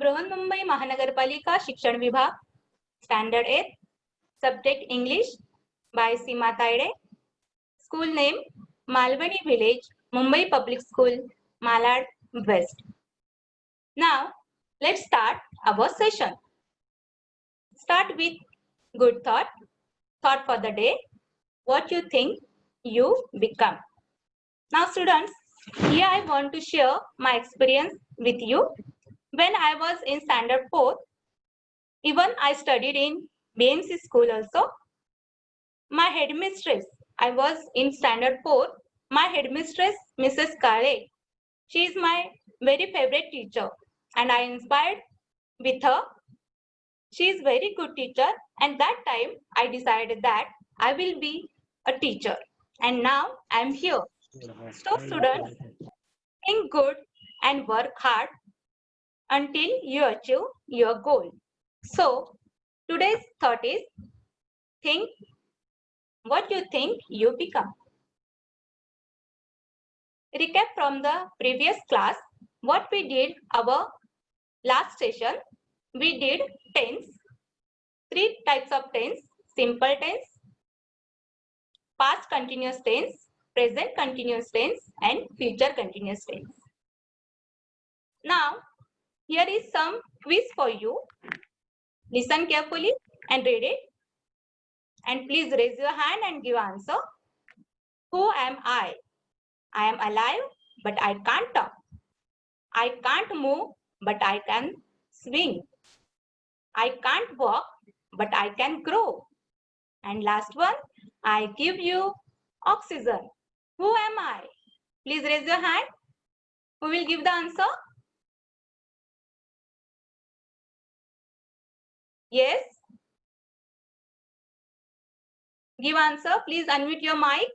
बृहन्मुंबई महानगरपालिका शिक्षण विभाग, standard 8, subject English, by Seema Taide. School name Malwani Village, Mumbai Public School, Malad West. Now let's start our session. Start with good thought for the day. What you think you become. Now students, here I want to share my experience with you. When I was in standard 4, even I studied in BMC school also. My headmistress, I was in standard 4, my headmistress Mrs. Kale, she is my very favorite teacher and I inspired with her. She is very good teacher and that time I decided that I will be a teacher and now I am here. So students, think good and work hard until you achieve your goal. So today's thought is, think what you think you become. Recap from the previous class, what we did our last session. We did tense, 3 types of tense: simple tense, past continuous tense, present continuous tense, and future continuous tense. Now, here is some quiz for you. Listen carefully and read it. And please raise your hand and give answer. Who am I? I am alive, but I can't talk. I can't move, but I can swing. I can't walk, but I can grow. And last one, I give you oxygen. Who am I? Please raise your hand. Who will give the answer? Yes? Give answer. Please unmute your mic.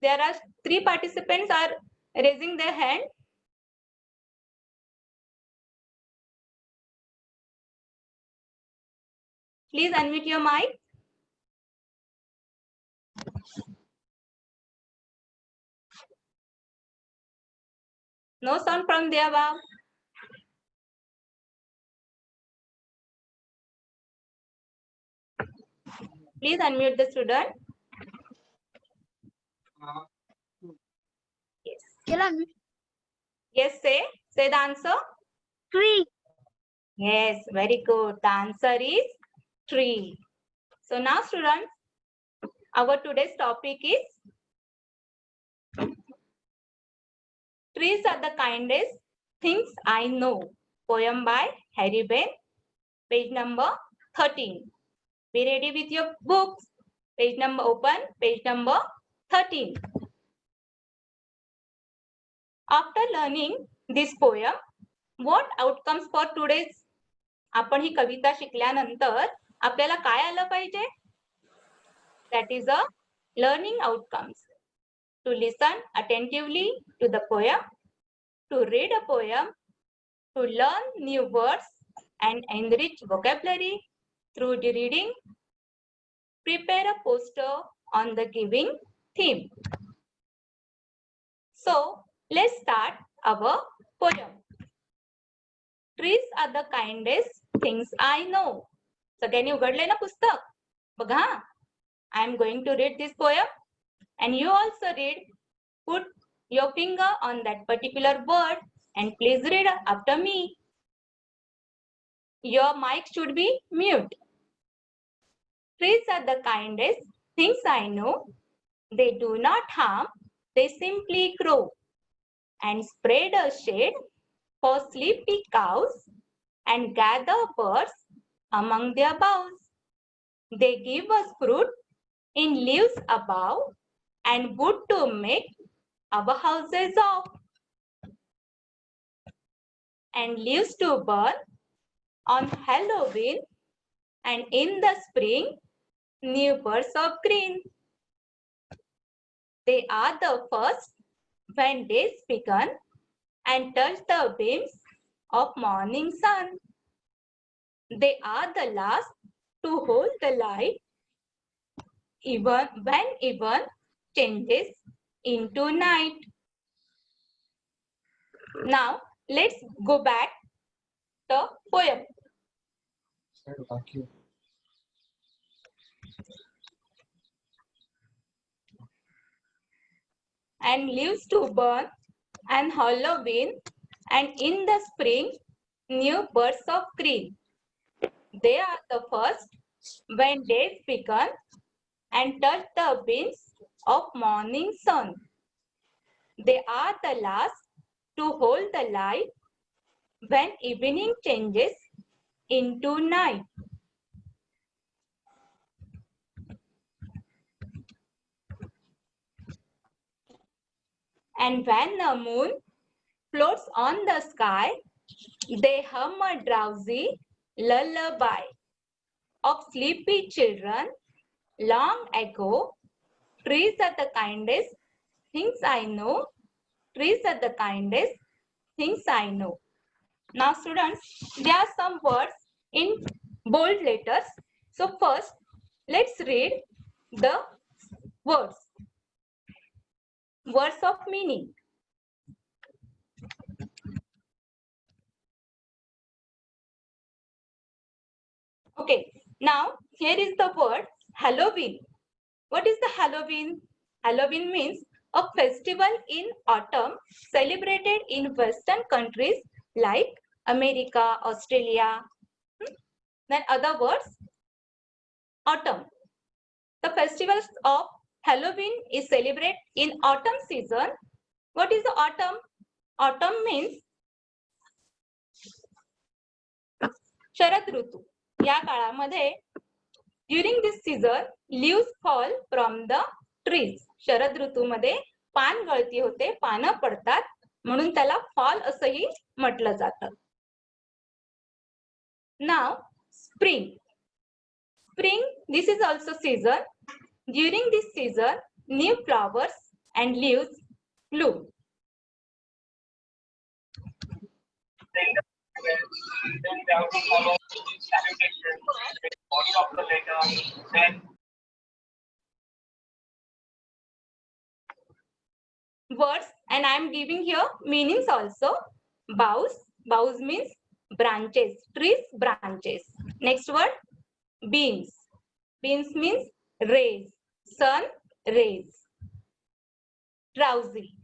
There are 3 participants are raising their hand. Please unmute your mic. No sound from the above. Please unmute the student. Yes. Yes, say the answer. Tree. Yes, very good. The answer is tree. So now students, our today's topic is trees are the kindest things I know. Poem by Harry Ben, page number 13. Be ready with your books. Page number open, page number 13. After learning this poem, what outcomes for today's? आपण ही कविता शिकल्यानंतर आपल्याला काय आलं पाहिजे? That is a learning outcomes. To listen attentively to the poem, to read a poem, to learn new words and enrich vocabulary through the reading, prepare a poster on the giving theme. So let's start our poem. Trees are the kindest things I know. सगळ्यांनी उघडले ना पुस्तक? बघा. I am going to read this poem and you also read. Put your finger on that particular word and please read after me. Your mic should be mute. Trees are the kindest things I know. They do not harm, they simply grow and spread a shade for sleepy cows and gather birds among their boughs. They give us fruit in leaves above and wood to make our houses of, and leaves to burn on Halloween, and in the spring, new birds of green. They are the first when days begun and touch the beams of morning sun. They are the last to hold the light even when even changes into night. Now let's go back the poem. And leaves to burn and Halloween, and in the spring new birds of green. They are the first when days begun and touch the beams of morning sun. They are the last to hold the light when evening changes into night. And when the moon floats on the sky, they hum a drowsy lullaby of sleepy children. Long ago, trees are the kindest things I know. Trees are the kindest things I know. Now students, there are some words in bold letters. So first, let's read the words. Words of meaning. Okay, now here is the word Halloween. What is the Halloween? Halloween means a festival in autumn celebrated in Western countries like America, Australia. Then other words, autumn. The festivals of Halloween is celebrated in autumn season. What is the autumn? Autumn means शरद ऋतू. या काळामध्ये during this season leaves fall from the trees. शरद ऋतूमध्ये पान गळती होते, पानं पडतात, म्हणून त्याला फॉल असंही म्हटलं जातं. नाव spring. Spring, this is also season. During this season, new flowers and leaves bloom. Words, and I am giving here meanings also. Boughs. Boughs means branches, trees branches. Next word, beams. Beams means rays, sun rays. Drowsy.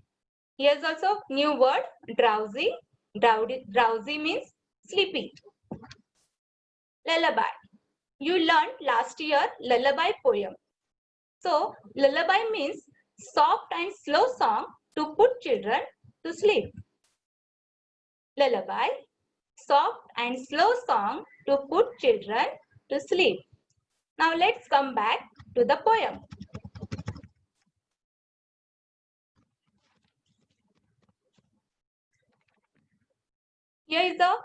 Here's also new word, drowsy. Drowsy means sleepy. Lullaby. You learned last year lullaby poem. So lullaby means soft and slow song to put children to sleep. Lullaby, soft and slow song to put children to sleep. Now let's come back to the poem. Here is the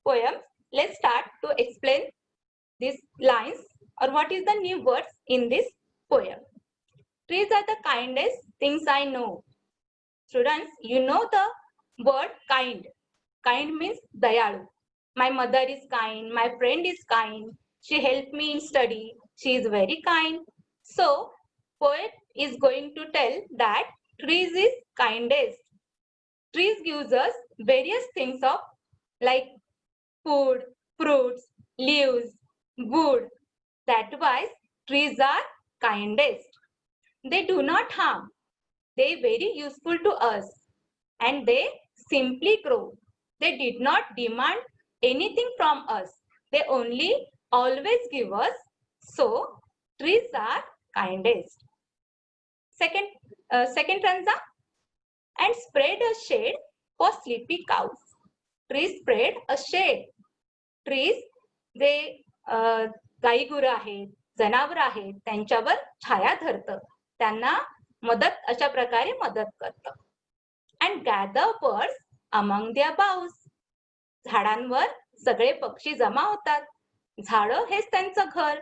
poem. Let's start to explain these lines or what is the new words in this poem. Trees are the kindest things I know. Students, you know the word kind. Kind means dayalu. My mother is kind. My friend is kind. She helped me in study. She is very kind. So, poet is going to tell that trees is kindest. Trees gives us various things of like food, fruits, leaves, wood. That why trees are kindest. They do not harm. They are very useful to us and they simply grow. They did not demand anything from us. They only always give us. So trees are kindest. Second stanza, and spread a shade for sleepy cows. Trees spread a shade. Trees जे गाई गुरं आहेत, जनावर आहेत, त्यांच्यावर छाया धरतं, त्यांना मदत अशा प्रकारे मदत करतं. And gather birds among their boughs. झाडांवर सगळे पक्षी जमा होतात. झाडं हेच त्यांचं घर.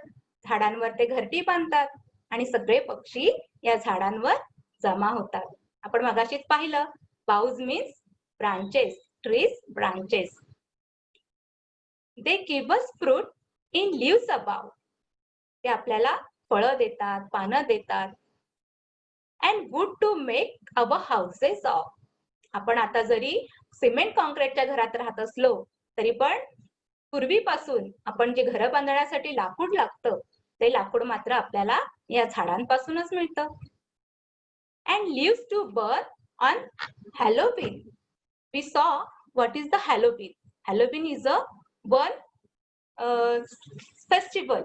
झाडांवर ते घरटी बांधतात आणि सगळे पक्षी या झाडांवर जमा होतात. आपण मगाशीच पाहिलं, boughs means branches, trees branches. They give us fruit in leaves above. ते आपल्याला फळं देतात, पानं देतात. And wood to make our houses of. आपण आता जरी सिमेंट कॉन्क्रीटच्या घरात राहत असलो तरी पण पूर्वीपासून आपण जे घर बांधण्यासाठी लाकूड लागतं ते लाकूड मात्र आपल्याला या झाडांपासूनच मिळतं. And leaves to burn on Halloween. We saw what is the Halloween. Halloween is a one festival.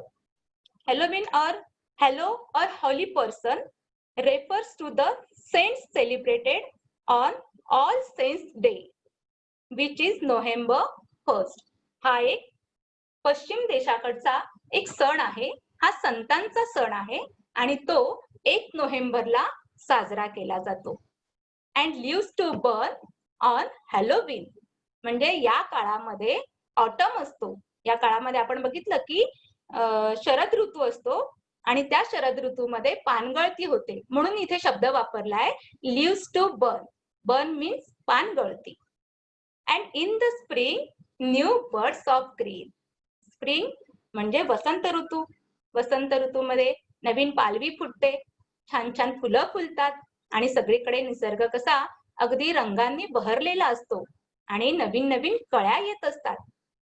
Halloween or holy person refers to the saints celebrated on All Saints Day, which is November 1st. हा एक पश्चिम देशाकडचा एक सण आहे. हा संतांचा सण आहे आणि तो 1 नोव्हेंबरला साजरा केला जातो. And leaves to burn on Halloween म्हणजे या काळामध्ये ऑटम असतो. या काळामध्ये आपण बघितलं की शरद ऋतू असतो आणि त्या शरद ऋतूमध्ये पानगळती होते म्हणून इथे शब्द वापरलाय leaves to burn. Burn means पानगळती. And in the spring new birds of green. Spring म्हणजे वसंत ऋतू. वसंत ऋतूमध्ये नवीन पालवी फुटते, छान छान फुलं फुलतात आणि सगळीकडे निसर्ग कसा अगदी रंगांनी बहरलेला असतो आणि नवीन नवीन कळ्या येत असतात.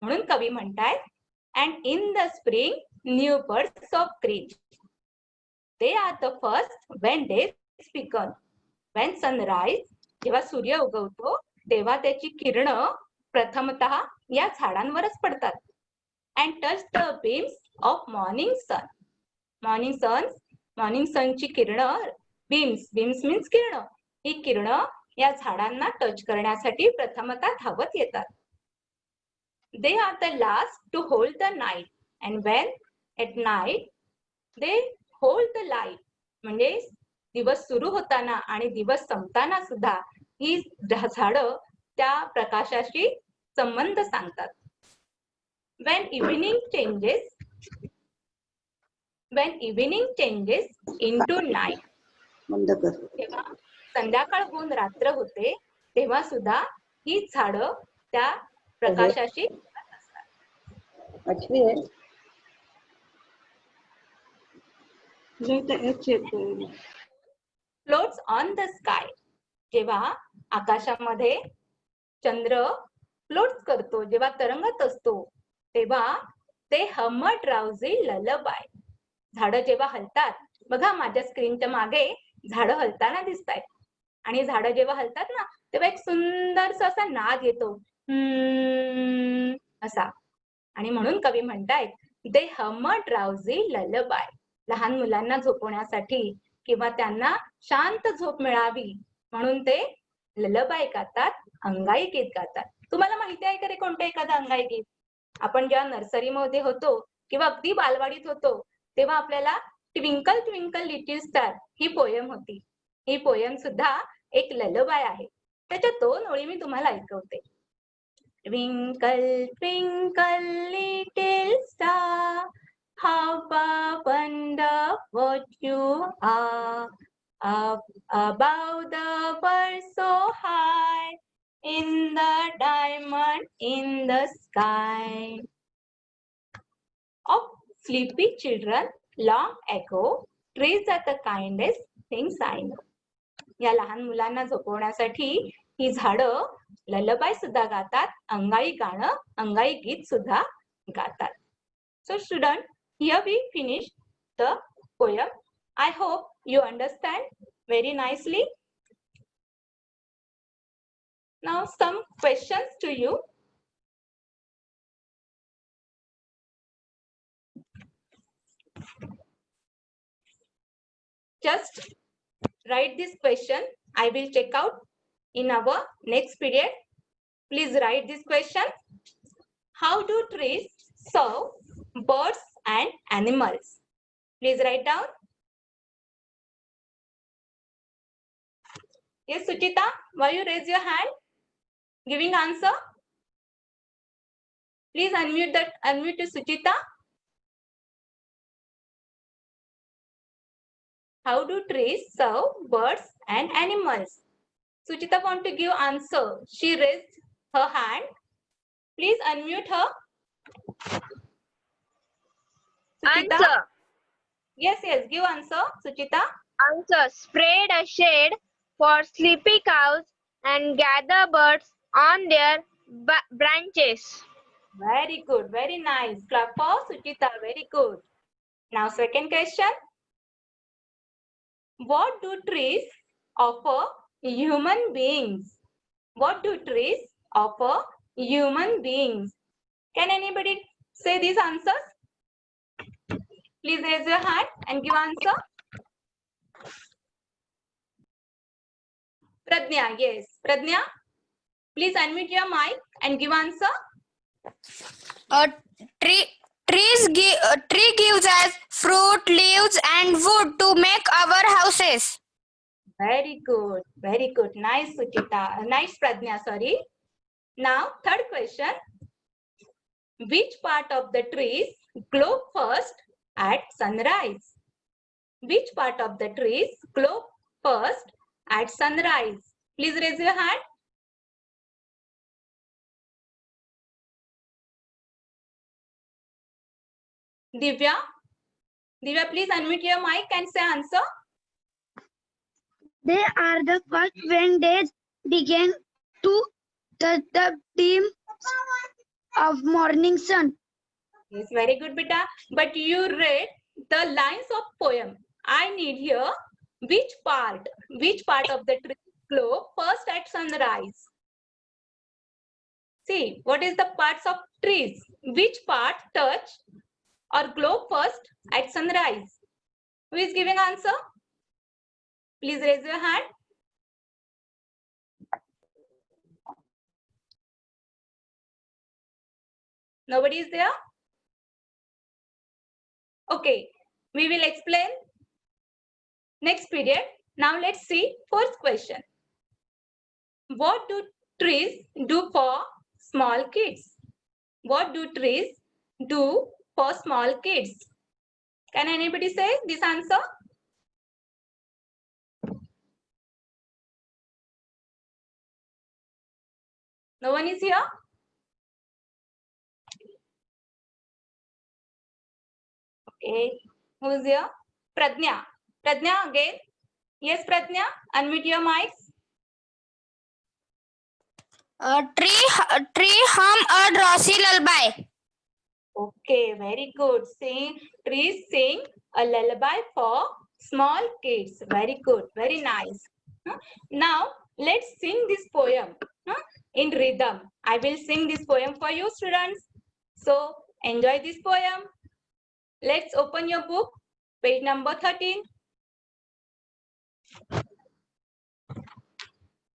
म्हणून कवी म्हणतायत and in the spring new birds of green. They are the first when days begin. When sunrise जेव्हा सूर्य उगवतो तेव्हा त्याची किरणं प्रथमतः या झाडांवरच पडतात. And touch the beams of morning sun. Morning सनची किरणं बीम्स मीन्स किरणं. ही किरणं या झाडांना टच करण्यासाठी प्रथमतः धावत येतात. They are the last to hold the night and when at night they hold the light. म्हणजे दिवस सुरू होताना आणि दिवस संपताना सुद्धा ही झाडं त्या प्रकाशाशी संबंध सांगतात. When evening changes into night. तेव्हा संध्याकाळ होऊन रात्र होते तेव्हा सुद्धा ही झाडं त्या प्रकाशाशी फ्लोट्स ऑन द स्काय. जेव्हा आकाशामध्ये चंद्र फ्लोट्स करतो, जेव्हा तरंगत असतो तेव्हा ते हम अ ड्राउझी ललबाय. झाडं जेव्हा हलतात, बघा माझ्या स्क्रीनच्या मागे झाडं हलताना दिसतायत आणि झाडं जेव्हा हलतात ना तेव्हा एक सुंदरसा असा नाद येतो असा. आणि म्हणून कवी म्हणतायत दे हम अ ड्राउझी ललबाय. लहान मुलांना झोपवण्यासाठी किंवा त्यांना शांत झोप मिळावी म्हणून ते ललबाय गातात, अंगाई गीत गातात. तुम्हाला माहिती आहे का रे कोणतं एखादं अंगाई गीत? आपण जेव्हा नर्सरीमध्ये होतो किंवा अगदी बालवाडीत होतो तेव्हा आपल्याला ट्विंकल ट्विंकल लिटिल स्टार ही पोयम होती. ही पोयम सुद्धा एक ललबाय आहे. त्याच्या 2 ओळी मी तुम्हाला ऐकवते. Twinkle, twinkle, little star, how abundant what you are. Up above the world so high, in the diamond in the sky. Of sleepy children long ago, trees are the kindest things I know. या लहान मुलांना झोपवण्यासाठी ही झाडं lullaby सुद्धा गातात, अंगाई गाणं, अंगाई गीत सुद्धा गातात. So student, here we finish the poem. I hope you understand very nicely. Now some questions to you. Just write this question. I will check out in our next period. Please write this question. How do trees serve birds and animals? Please write down. Yes, Suchita, why you raise your hand? Giving answer. Please unmute to Suchita. How do trees serve birds and animals? Suchita want to give answer. She raised her hand. Please unmute her. Suchita? Answer. Yes, give answer, Suchita. Answer. Spread a shade for sleepy cows and gather birds on their branches. Very good, very nice. Clap for Suchita, very good. Now second question. What do trees offer human beings? What do trees offer human beings? Can anybody say these answers? Please raise your hand and give answer. Pradnya, yes. Pradnya, please unmute your mic and give answer. Tree gives us fruit, leaves, and wood to make our houses. Very good, very good. Nice, Suchita. Nice, Pradnya, sorry. Now, third question. Which part of the trees glow first at sunrise? Which part of the trees glow first at sunrise? Please raise your hand. Divya, please unmute your mic and say answer. They are the first when days begin to touch the dim of morning sun. Yes, very good, beta. But you read the lines of poem. I need here which part of the tree glow first at sunrise? See, what is the parts of trees? Which part touch or glow first at sunrise? Who is giving answer? Please raise your hand. Nobody is there? Okay, we will explain next period. Now let's see first question. What do trees do for small kids? What do trees do for small kids? Can anybody say this answer? No one is here? Okay, who's here? Pradnya. Pradnya again. Yes, Pradnya, unmute your mics. Tree hum a drowsy lullaby. Okay, very good. Trees sing a lullaby for small kids. Very good, very nice. Now, let's sing this poem in rhythm. I will sing this poem for you, students. So, enjoy this poem. Let's open your book, page number 13.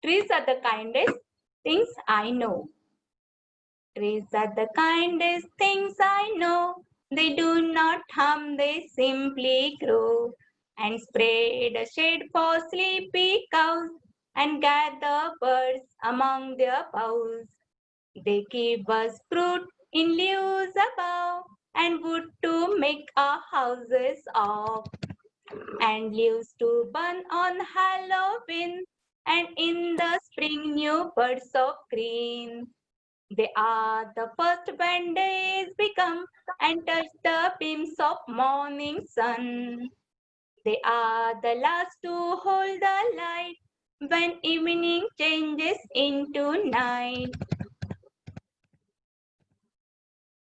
Trees are the kindest things I know. Trees are the kindest things I know. They do not hum, they simply grow and spread a shade for sleepy cows and gather birds among their boughs. They give us fruit in leaves above and wood to make our houses of, and leaves to burn on Halloween, and in the spring new birds of green. They are the first when days become and touch the beams of morning sun. They are the last to hold the light when evening changes into night.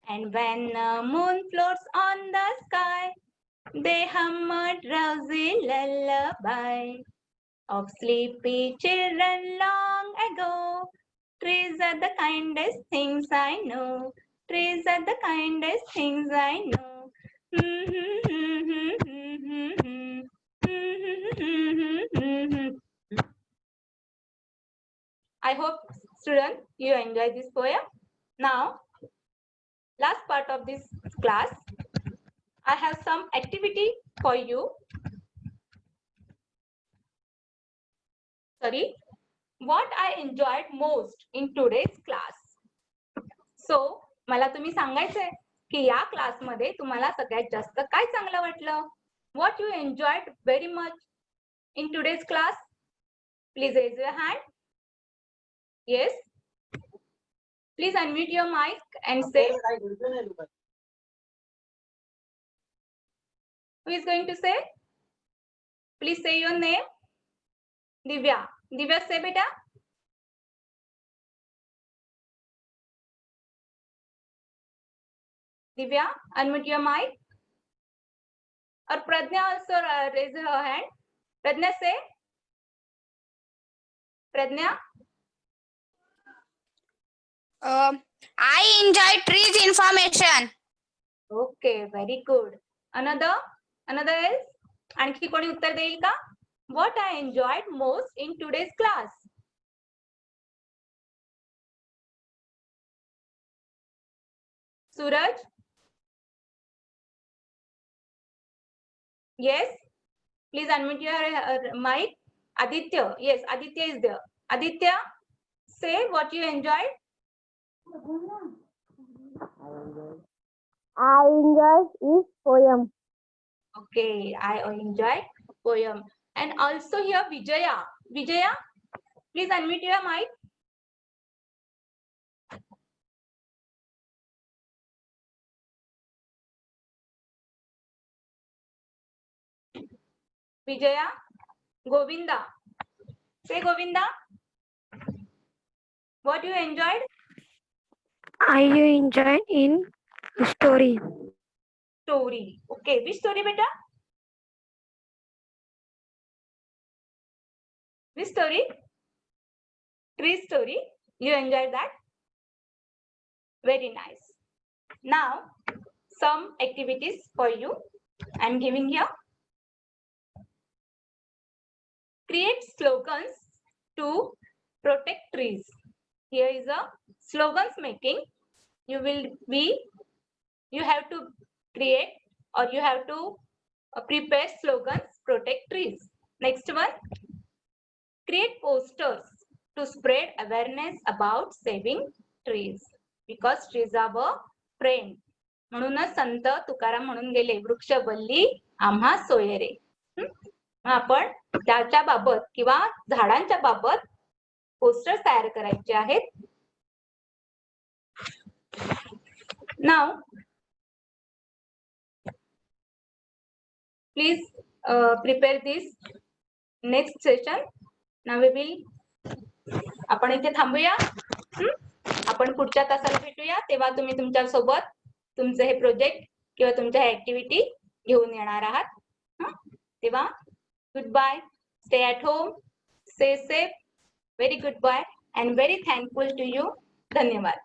And when the moon floats on the sky, they hum a drowsy lullaby of sleepy children long ago. Trees are the kindest things I know. Trees are the kindest things I know. I hope, students, you enjoy this poem. Now, last part of this class, I have some activity for you. Sorry, what I enjoyed most in today's class. So, मला तुम्ही सांगायचंय की या क्लासमध्ये तुम्हाला सगळ्यात जास्त काय चांगलं वाटलं? What you enjoyed very much in today's class? Please raise your hand. Yes. Please unmute your mic and say. Who is going to say? Please say your name. Divya. Divya, say beta. Divya, unmute your mic. Or Pradnya also raise her hand. Pradnya, say. Pradnya. I enjoy trees information. Okay, very good. Another is? आणखी कोणी उत्तर देईल का? What I enjoyed most in today's class? Suraj? Yes? Please unmute your mic. Aditya. Yes, Aditya is there. Aditya, say what you enjoyed. I enjoy his poem. Okay, I enjoyed poem. And also here Vijaya. Vijaya, please unmute your mic. Vijaya, Govinda. Say Govinda. What you enjoyed? I enjoy in story. Story. Okay, which story, beta? Which story? Tree story. You enjoyed that? Very nice. Now, some activities for you. I'm giving here. Create slogans to protect trees. Here is a slogans making. You have to create or you have to prepare slogans protect trees. Next one, create posters to spread awareness about saving trees because trees are our friend. म्हणूनच संत तुकाराम म्हणून गेले वृक्ष वल्ली आम्हा सोयरे. आपण त्याच्या बाबत किंवा झाडांच्या बाबत पोस्टर तयार करायचे आहेत. Now please prepare this next session. Now we will आपण इथे थांबूया. आपण पुढच्या तासाला भेटूया तेव्हा तुम्ही तुमच्या सोबत तुमचे हे प्रोजेक्ट किंवा तुमच्या ऍक्टिव्हिटी घेऊन येणार आहात. तेव्हा goodbye, stay at home, stay safe, very goodbye and very thankful to you. धन्यवाद.